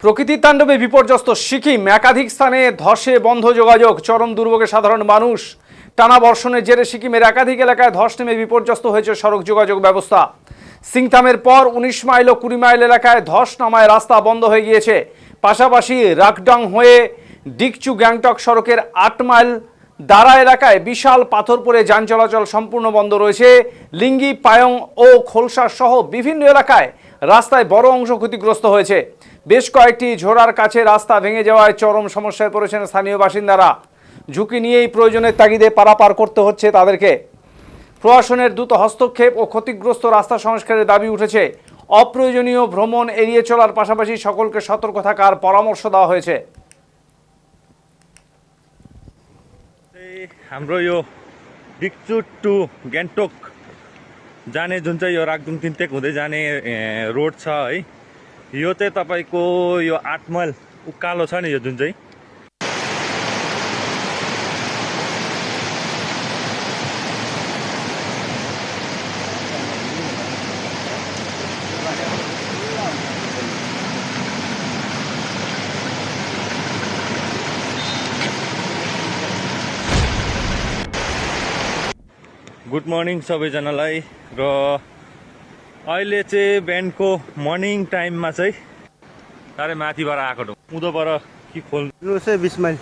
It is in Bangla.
প্রকৃতির তাণ্ডবে বিপর্যস্ত সিকিম, একাধিক স্থানে ধসে বন্ধ যোগাযোগ, চরম দুর্ভোগে সাধারণ মানুষ। টানা বর্ষণের জেরে সিকিমের একাধিক এলাকায় ধস নেমে বিপর্যস্ত হয়েছে সড়ক যোগাযোগ ব্যবস্থা। সিংথামের পর 19 মাইল ও 20 মাইল এলাকায় ধস নামায় রাস্তা বন্ধ হয়ে গিয়েছে। পাশাপাশি রাকডং হয়ে ডিকচু গ্যাংটক সড়কের 8 মাইল দারা এলাকায় বিশাল পাথর পড়ে যান চলাচল সম্পূর্ণ বন্ধ রয়েছে। লিঙ্গি, পায়ং ও খোলসা সহ বিভিন্ন এলাকায় রাস্তায় বড় অংশ ক্ষতিগ্রস্ত হয়েছে। বেশ কয়েকটি ঝোড়ার কাছে রাস্তা ভেঙে যাওয়ায় চরম সমস্যায় পড়েছেন স্থানীয় বাসিন্দারা। ঝুঁকি নিয়েই প্রয়োজনের তাগিদে পারাপার করতে হচ্ছে তাদেরকে। প্রশাসনের দ্রুত হস্তক্ষেপ ও ক্ষতিগ্রস্ত রাস্তা সংস্কারের দাবি উঠেছে। অপ্রয়োজনীয় ভ্রমণ এড়িয়ে চলার পাশাপাশি সকলকে সতর্ক থাকার পরামর্শ দেওয়া হয়েছে। हाम्रो यो डिक्चु टु गान्तोक जाने जुन चाहिँ यो राकदुङ तिनतेक हुँदै जाने रोड छ है, यो चाहिँ तपाईँको यो 8 माइल उकालो छ नि, यो जुन चाहिँ गुड मर्निङ सबैजनालाई। र अहिले चाहिँ बिहानको मर्निङ टाइममा चाहिँ साह्रै माथिबाट आएको ढुङ उँधोबाट कि खोल्नु से 20 माइल